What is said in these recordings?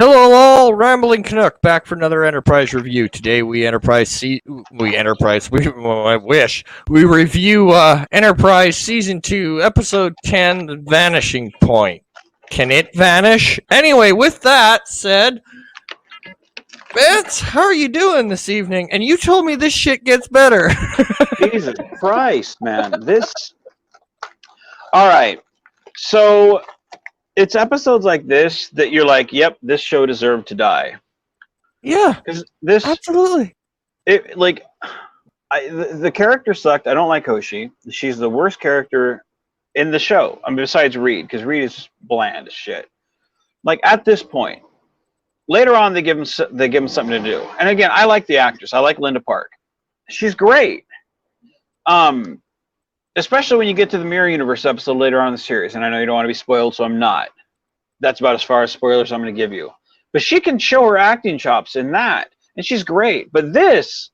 Hello, all. Rambling Canuck back for another Enterprise review. Today we review Enterprise Season 2, Episode 10, The Vanishing Point. Can it vanish? Anyway, with that said, Vince, how are you doing this evening? And you told me this shit gets better. Jesus Christ, man. All right. So it's episodes like this that you're like, yep, this show deserved to die. Yeah, Because absolutely. The character sucked. I don't like Hoshi. She's the worst character in the show. I mean, besides Reed, because Reed is bland as shit. Like at this point, later on they give him something to do. And again, I like the actress. I like Linda Park. She's great. Especially when you get to the Mirror Universe episode later on in the series. And I know you don't want to be spoiled, so I'm not. That's about as far as spoilers I'm going to give you. But she can show her acting chops in that. And she's great. But this,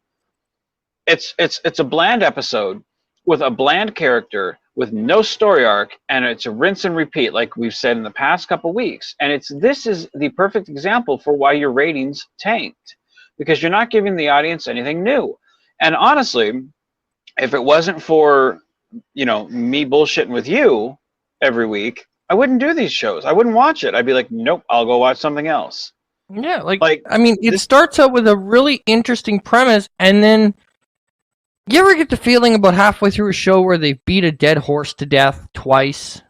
it's a bland episode with a bland character with no story arc. And it's a rinse and repeat, like we've said in the past couple weeks. And this is the perfect example for why your ratings tanked. Because you're not giving the audience anything new. And honestly, if it wasn't for me bullshitting with you every week, I wouldn't do these shows. I wouldn't watch it. I'd be like, nope, I'll go watch something else. Yeah, I mean, it starts out with a really interesting premise, and then you ever get the feeling about halfway through a show where they beat a dead horse to death twice,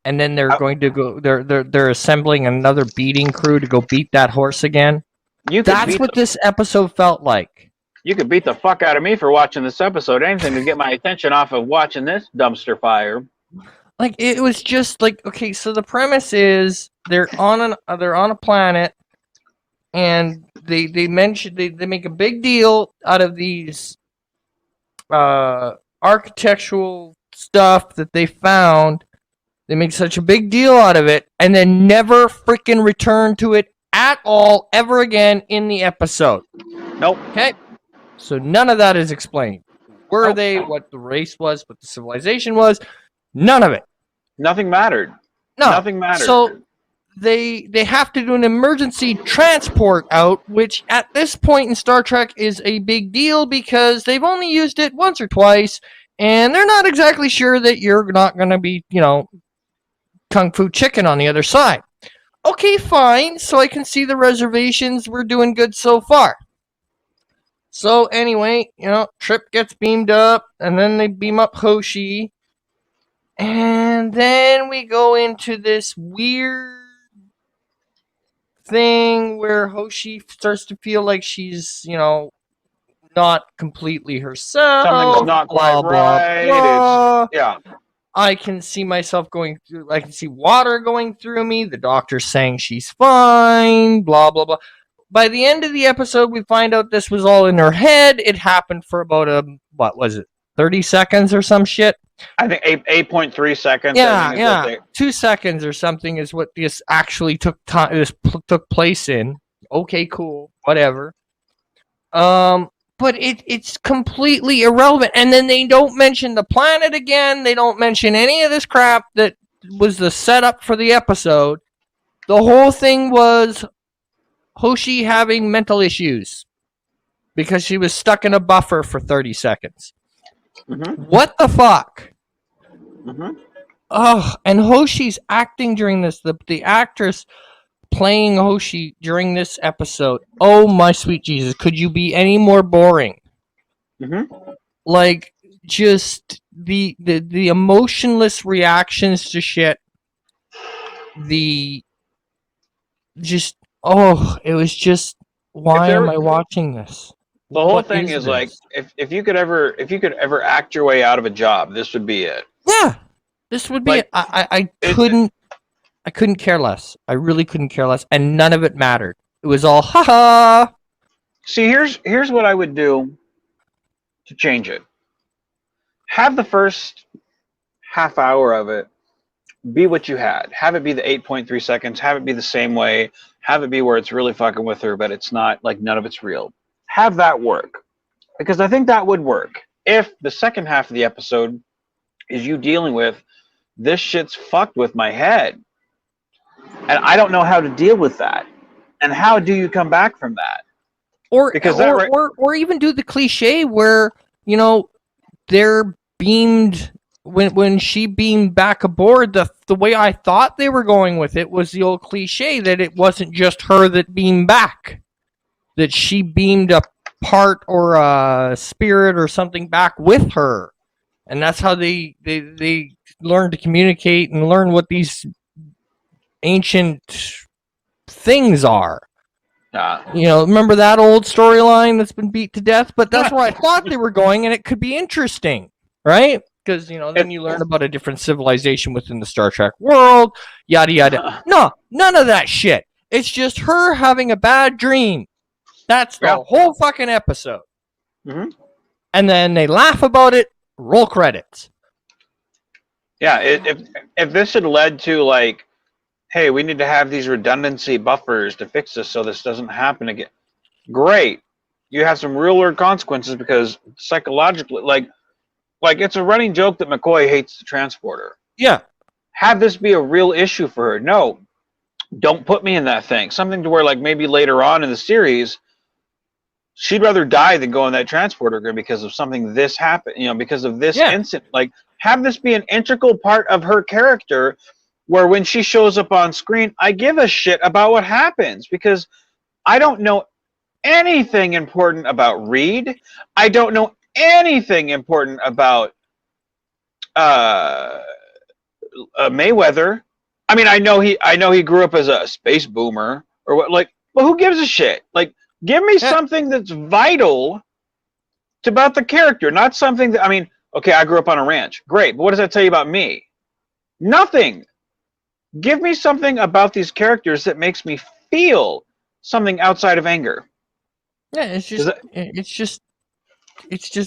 and then they're going to go, they're assembling another beating crew to go beat that horse again? That's what this episode felt like. You could beat the fuck out of me for watching this episode. Anything to get my attention off of watching this dumpster fire. Like, it was just like, okay, so the premise is they're on a planet, and they make a big deal out of these architectural stuff that they found. They make such a big deal out of it, and then never freaking return to it at all ever again in the episode. Nope. Okay. So none of that is explained. Were they, what the race was, what the civilization was, none of it. Nothing mattered. No. Nothing mattered. So they have to do an emergency transport out, which at this point in Star Trek is a big deal because they've only used it once or twice, and they're not exactly sure that you're not going to be, Kung Fu Chicken on the other side. Okay, fine. So I can see the reservations. We're doing good so far. So anyway, Trip gets beamed up, and then they beam up Hoshi, and then we go into this weird thing where Hoshi starts to feel like she's, not completely herself. Something's not quite right. Blah. Yeah. I can see myself I can see water going through me. The doctor's saying she's fine, blah, blah, blah. By the end of the episode, we find out this was all in her head. It happened for about 30 seconds or some shit? I think 8.3 seconds. Yeah. 2 seconds or something is what this actually took place in. Okay, cool, whatever. But it's completely irrelevant. And then they don't mention the planet again. They don't mention any of this crap that was the setup for the episode. The whole thing was Hoshi having mental issues because she was stuck in a buffer for 30 seconds. Mm-hmm. What the fuck? Mm-hmm. Oh, and Hoshi's acting during this. The actress playing Hoshi during this episode. Oh my sweet Jesus! Could you be any more boring? Mm-hmm. Like, just the emotionless reactions to shit. It was just, why am I watching this? The whole thing is like, if you could ever act your way out of a job, this would be it. Yeah, this would be it. I couldn't care less. I really couldn't care less, and none of it mattered. It was all ha. See, here's what I would do to change it. Have the first half hour of it be what you had. Have it be the 8.3 seconds. Have it be the same way. Have it be where it's really fucking with her, but it's not, like, none of it's real. Have that work. Because I think that would work. If the second half of the episode is you dealing with, this shit's fucked with my head, and I don't know how to deal with that. And how do you come back from that? Or Because or even do the cliche where, you know, they're beamed when she beamed back aboard. The way I thought they were going with it was the old cliche that it wasn't just her that beamed back, that she beamed a part or a spirit or something back with her, and that's how they learn to communicate and learn what these ancient things are. You know, remember that old storyline that's been beat to death? But that's where I thought they were going, and it could be interesting, right? Because, you know, then you learn about a different civilization within the Star Trek world, yada yada. No, none of that shit. It's just her having a bad dream. That's the whole fucking episode. Mm-hmm. And then they laugh about it, roll credits. Yeah, if this had led to, like, hey, we need to have these redundancy buffers to fix this so this doesn't happen again. Great. You have some real world consequences because psychologically, like it's a running joke that McCoy hates the transporter. Yeah. Have this be a real issue for her. No, don't put me in that thing. Something to where, like, maybe later on in the series, she'd rather die than go in that transporter because of something this happened, you know, because of this incident. Like, have this be an integral part of her character where when she shows up on screen, I give a shit about what happens because I don't know anything important about Reed. I don't know anything important about Mayweather. I mean, I know he grew up as a space boomer or what. Like, well, who gives a shit? Like, give me something that's vital about the character, not something that, I mean, okay, I grew up on a ranch. Great, but what does that tell you about me? Nothing. Give me something about these characters that makes me feel something outside of anger. Yeah, it's just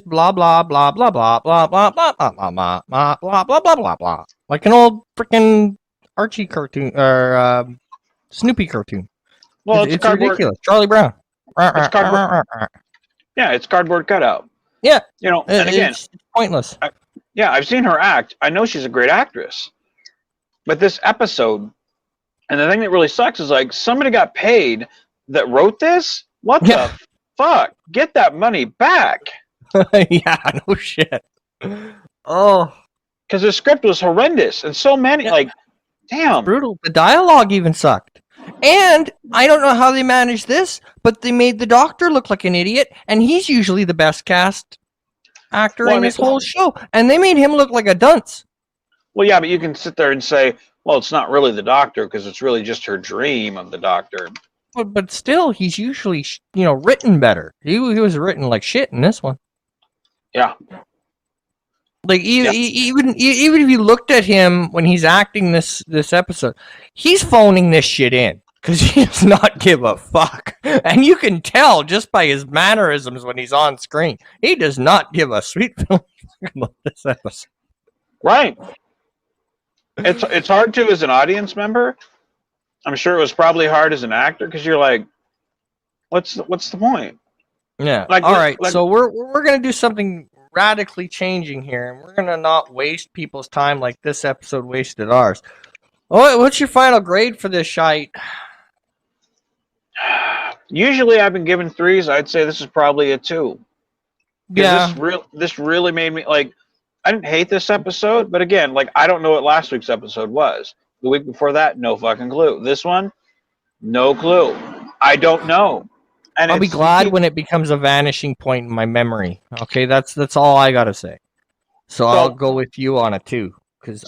blah blah blah blah blah blah blah blah blah blah blah blah blah blah blah blah blah, like an old freaking Archie cartoon or Snoopy cartoon. Well, it's ridiculous. Charlie Brown. It's cardboard. Yeah, it's cardboard cutout. Yeah, you know, and again, it's pointless. I've seen her act. I know she's a great actress, but this episode, and the thing that really sucks is, like, somebody got paid that wrote this. What the fuck? Get that money back. Yeah, no shit. Oh, because the script was horrendous, and so many, like, damn, it's brutal. The dialogue even sucked. And I don't know how they managed this, but they made the Doctor look like an idiot, and he's usually the best cast actor in this whole show, and they made him look like a dunce. Well, yeah, but you can sit there and say, well, it's not really the Doctor because it's really just her dream of the Doctor. But still, he's usually, you know, written better. He was written like shit in this one. Yeah. Like even if you looked at him when he's acting this episode, he's phoning this shit in because he does not give a fuck, and you can tell just by his mannerisms when he's on screen. He does not give a sweet feeling about this episode. Right. It's hard to as an audience member. I'm sure it was probably hard as an actor because you're like, what's the point? Yeah. Like, all right. So we're gonna do something radically changing here, and we're gonna not waste people's time like this episode wasted ours. What's your final grade for this shite? Usually I've been given 3s. I'd say this is probably a 2. Yeah. This really made me, like, I didn't hate this episode, but again, like, I don't know what last week's episode was. The week before that, no fucking clue. This one, no clue. I don't know. And I'll be glad when it becomes a vanishing point in my memory. Okay, that's all I gotta say. So I'll go with you on a 2 because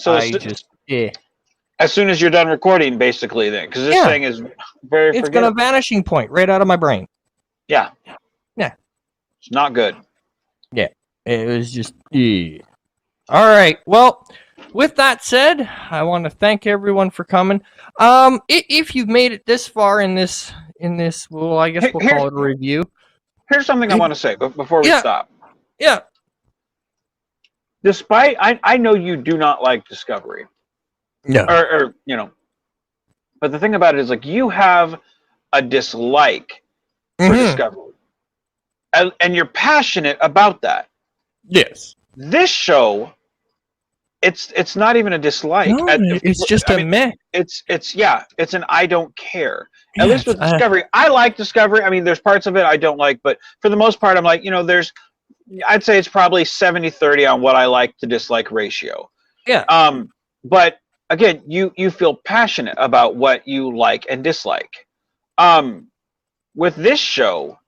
as soon as you're done recording, basically, then, because this thing is very. It's got a vanishing point right out of my brain. Yeah. Yeah. It's not good. Yeah. It was just. Yeah. All right. Well, with that said, I want to thank everyone for coming. If you've made it this far in this, well, I guess we'll call it a review. Here's something I want to say before we stop. Yeah. Despite, I know you do not like Discovery. No. Or you know, but the thing about it is, like, you have a dislike for Discovery, and you're passionate about that. Yes. This show it's not even a dislike. No, it's just a meh. It's an I don't care. Yeah, At least with Discovery, I like Discovery. I mean, there's parts of it I don't like, but for the most part, I'm like, I'd say it's probably 70-30 on what I like to dislike ratio. Yeah. But again, you feel passionate about what you like and dislike. With this show,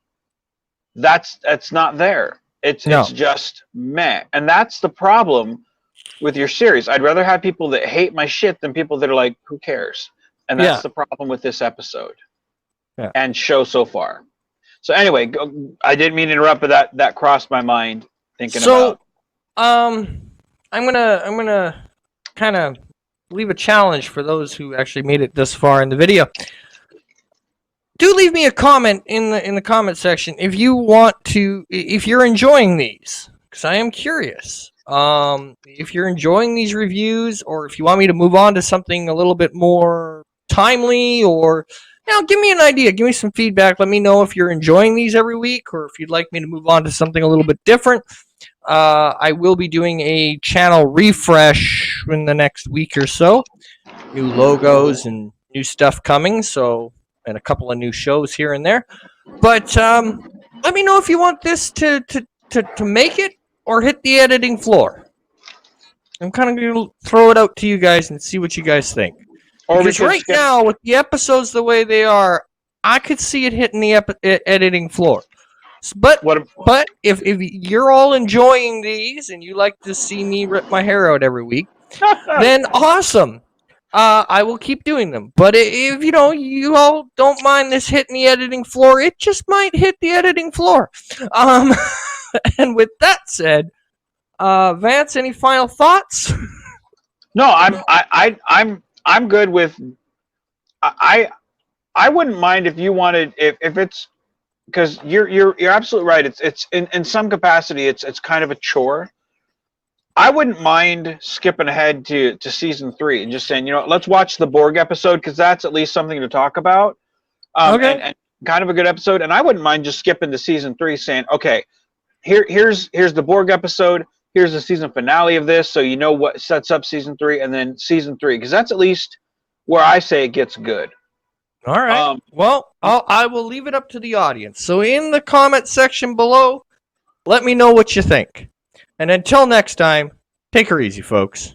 that's not there. It's just meh, and that's the problem with your series. I'd rather have people that hate my shit than people that are like, who cares? And that's the problem with this episode and show so far. So anyway, I didn't mean to interrupt, but that crossed my mind thinking about. I'm gonna kind of leave a challenge for those who actually made it this far in the video. Do leave me a comment in the comment section if you're enjoying these, because I am curious. If you're enjoying these reviews, or if you want me to move on to something a little bit more timely, or give me an idea, give me some feedback. Let me know if you're enjoying these every week, or if you'd like me to move on to something a little bit different. I will be doing a channel refresh in the next week or so. New logos and new stuff coming, and a couple of new shows here and there. But let me know if you want this to make it or hit the editing floor. I'm kind of going to throw it out to you guys and see what you guys think. Because right now, with the episodes the way they are, I could see it hitting the editing floor. But if you're all enjoying these and you like to see me rip my hair out every week, then awesome. I will keep doing them. But if you all don't mind this hitting the editing floor, it just might hit the editing floor. And with that said, Vance, any final thoughts? No, I'm good with. I wouldn't mind if you wanted if it's, because you're absolutely right. It's in some capacity it's kind of a chore. I wouldn't mind skipping ahead to season 3 and just saying, let's watch the Borg episode, because that's at least something to talk about. Okay. And kind of a good episode. And I wouldn't mind just skipping to season 3, saying, okay, here's the Borg episode. Here's the season finale of this, so you know what sets up season 3, and then season 3, because that's at least where I say it gets good. All right. I will leave it up to the audience. So in the comment section below, let me know what you think. And until next time, take her easy, folks.